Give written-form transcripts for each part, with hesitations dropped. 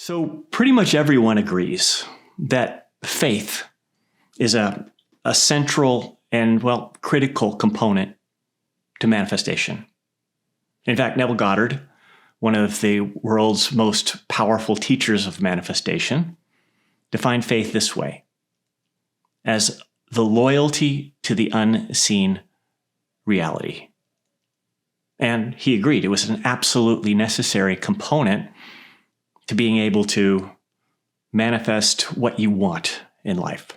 So pretty much everyone agrees that faith is a central and, well, critical component to manifestation. In fact, Neville Goddard, one of the world's most powerful teachers of manifestation, defined faith this way: as the loyalty to the unseen reality. And he agreed it was an absolutely necessary component to being able to manifest what you want in life.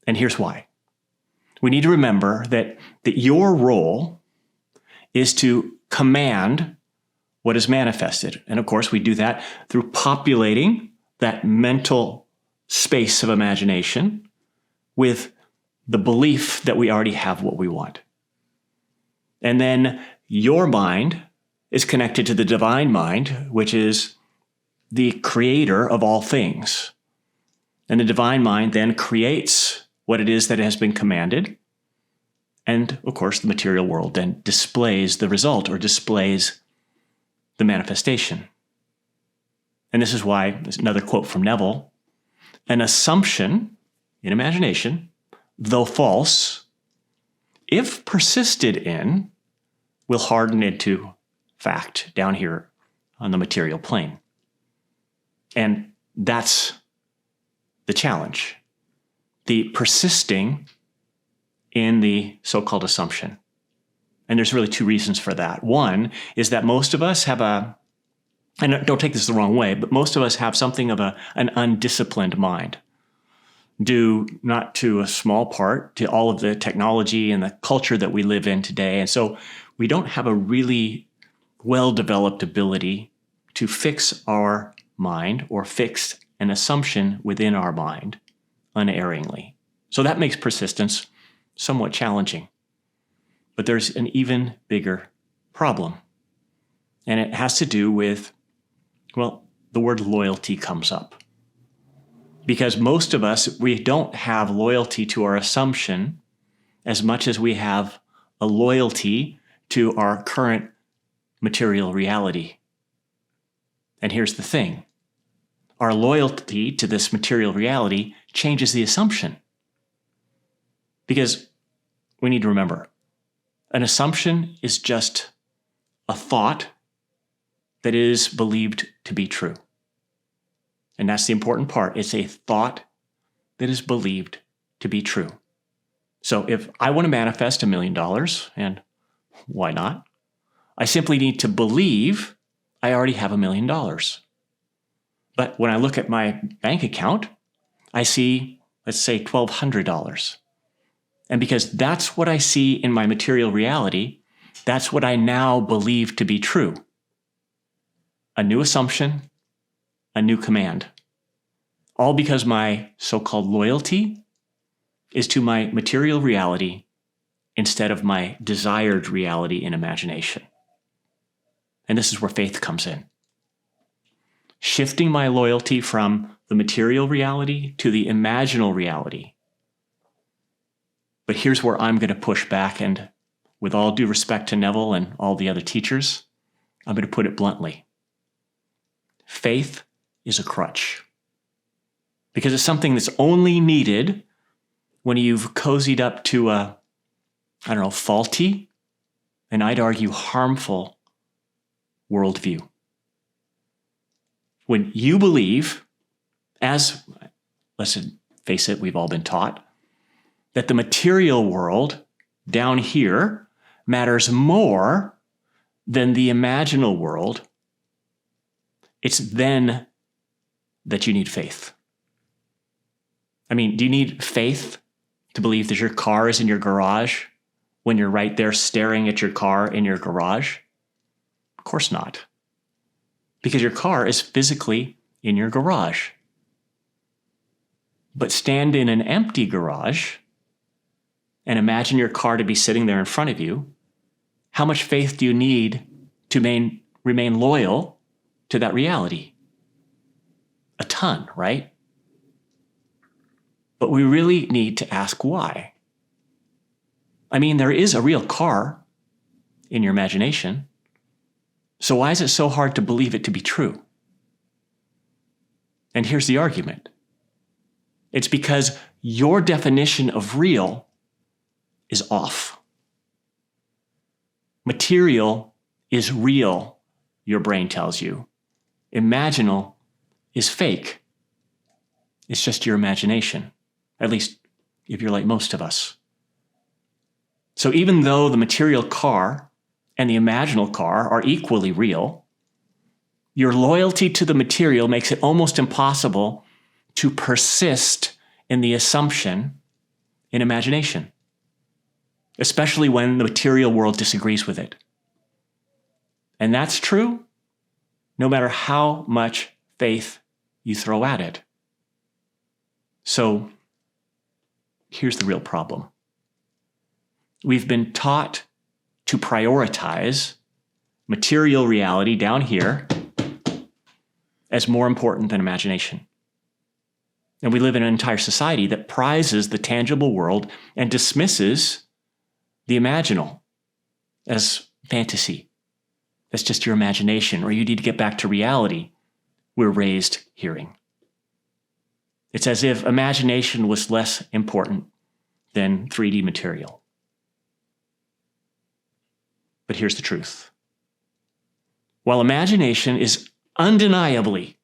And here's why. We need to remember that your role is to command what is manifested. And of course, we do that through populating that mental space of imagination with the belief that we already have what we want. And then your mind is connected to the divine mind, which is the creator of all things. And the divine mind then creates what it is that has been commanded. And of course, the material world then displays the result or displays the manifestation. And this is why, there's another quote from Neville: an assumption in imagination, though false, if persisted in, will harden into fact down here on the material plane. And that's the challenge, the persisting in the so-called assumption. And there's really two reasons for that. One is that most of us have and don't take this the wrong way, but most of us have something of an undisciplined mind, due not to a small part to all of the technology and the culture that we live in today. And so we don't have a really well-developed ability to fix our mind or fix an assumption within our mind unerringly. So that makes persistence somewhat challenging. But there's an even bigger problem. And it has to do with, well, the word loyalty comes up. Because most of us, we don't have loyalty to our assumption as much as we have a loyalty to our current material reality. And here's the thing: our loyalty to this material reality changes the assumption. Because we need to remember, an assumption is just a thought that is believed to be true. And that's the important part. It's a thought that is believed to be true. So if I want to manifest $1 million, and why not? I simply need to believe I already have $1 million. But when I look at my bank account, I see, let's say, $1,200. And because that's what I see in my material reality, that's what I now believe to be true. A new assumption, a new command. All because my so-called loyalty is to my material reality instead of my desired reality in imagination. And this is where faith comes in. Shifting my loyalty from the material reality to the imaginal reality. But here's where I'm going to push back, and with all due respect to Neville and all the other teachers, I'm going to put it bluntly. Faith is a crutch. Because it's something that's only needed when you've cozied up to a, faulty, and I'd argue harmful worldview. When you believe, as, let's face it, we've all been taught, that the material world down here matters more than the imaginal world, it's then that you need faith. I mean, do you need faith to believe that your car is in your garage when you're right there staring at your car in your garage? Of course not. Because your car is physically in your garage. But stand in an empty garage and imagine your car to be sitting there in front of you. How much faith do you need to remain loyal to that reality? A ton, right? But we really need to ask why. I mean, there is a real car in your imagination. So why is it so hard to believe it to be true? And here's the argument. It's because your definition of real is off. Material is real, your brain tells you. Imaginal is fake. It's just your imagination, at least if you're like most of us. So even though the material car and the imaginal car are equally real, your loyalty to the material makes it almost impossible to persist in the assumption in imagination, especially when the material world disagrees with it. And that's true no matter how much faith you throw at it. So here's the real problem. We've been taught to prioritize material reality down here as more important than imagination. And we live in an entire society that prizes the tangible world and dismisses the imaginal as fantasy. That's just your imagination, or you need to get back to reality, we're raised hearing. It's as if imagination was less important than 3D material. But here's the truth. While imagination is undeniably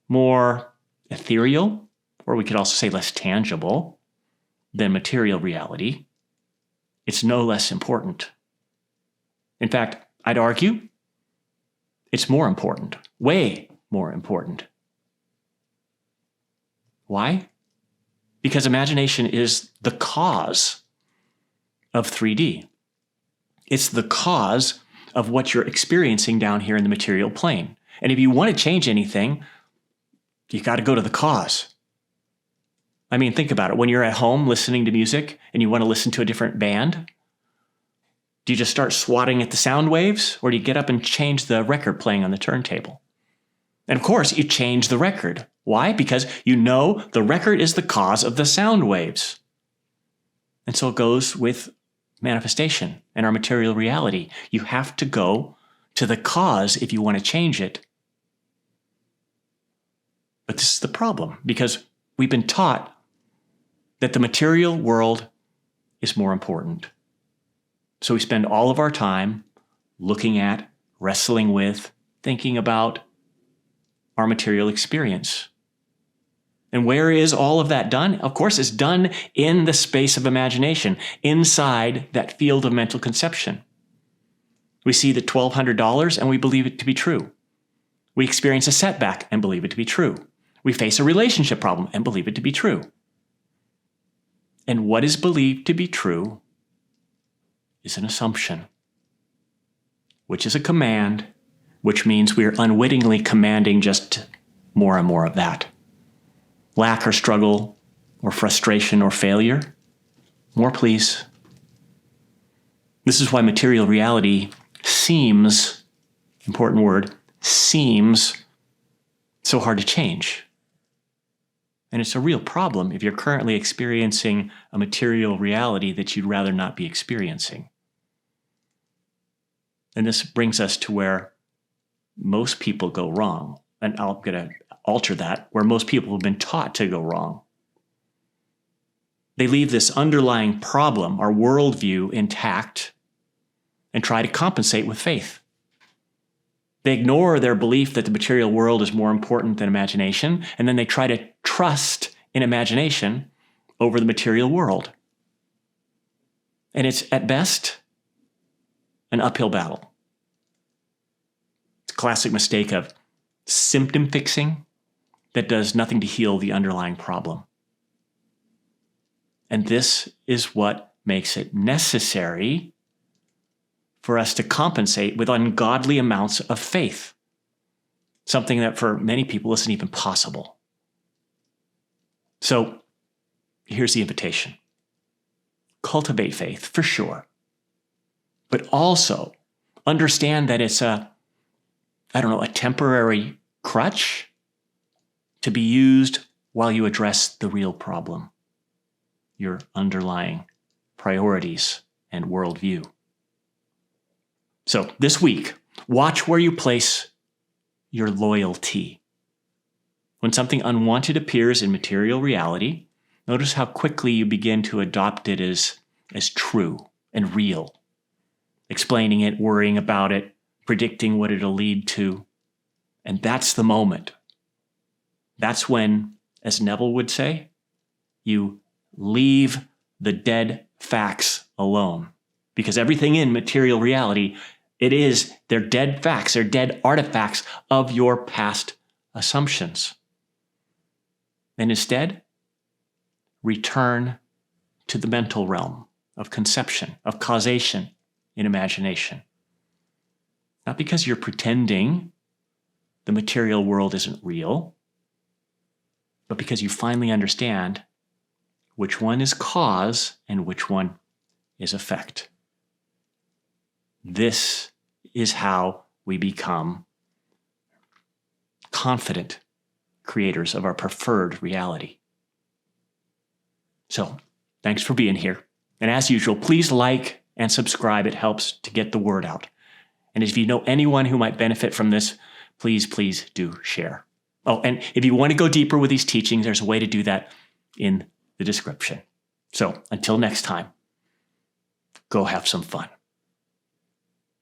more ethereal, or we could also say less tangible than material reality, it's no less important. In fact, I'd argue it's more important, way more important. Why? Because imagination is the cause of 3D. It's the cause of what you're experiencing down here in the material plane. And if you want to change anything, you got to go to the cause. I mean, think about it. When you're at home listening to music and you want to listen to a different band, do you just start swatting at the sound waves, or do you get up and change the record playing on the turntable? And of course, you change the record. Why? Because you know the record is the cause of the sound waves. And so it goes with manifestation and our material reality. You have to go to the cause if you want to change it. But this is the problem, because we've been taught that the material world is more important. So we spend all of our time looking at, wrestling with, thinking about our material experience. And where is all of that done? Of course, it's done in the space of imagination, inside that field of mental conception. We see the $1,200 and we believe it to be true. We experience a setback and believe it to be true. We face a relationship problem and believe it to be true. And what is believed to be true is an assumption, which is a command, which means we are unwittingly commanding just more and more of that. Lack or struggle or frustration or failure, more please. This is why material reality seems, important word, seems so hard to change. And it's a real problem if you're currently experiencing a material reality that you'd rather not be experiencing. And this brings us to where most people go wrong. And I'm going to alter that, where most people have been taught to go wrong. They leave this underlying problem, our worldview, intact and try to compensate with faith. They ignore their belief that the material world is more important than imagination, and then they try to trust in imagination over the material world. And it's, at best, an uphill battle. It's a classic mistake of symptom fixing that does nothing to heal the underlying problem. And this is what makes it necessary for us to compensate with ungodly amounts of faith, something that for many people isn't even possible. So here's the invitation. Cultivate faith, for sure. But also understand that it's a temporary crutch to be used while you address the real problem, your underlying priorities and worldview. So this week, watch where you place your loyalty. When something unwanted appears in material reality, notice how quickly you begin to adopt it as true and real, explaining it, worrying about it, predicting what it'll lead to. And that's the moment. That's when, as Neville would say, you leave the dead facts alone. Because everything in material reality, they're dead facts, they're dead artifacts of your past assumptions. And instead, return to the mental realm of conception, of causation in imagination. Not because you're pretending the material world isn't real, but because you finally understand which one is cause and which one is effect. This is how we become confident creators of our preferred reality. So, thanks for being here. And as usual, please like and subscribe. It helps to get the word out. And if you know anyone who might benefit from this, please do share. Oh, and if you want to go deeper with these teachings, there's a way to do that in the description. So, until next time, go have some fun.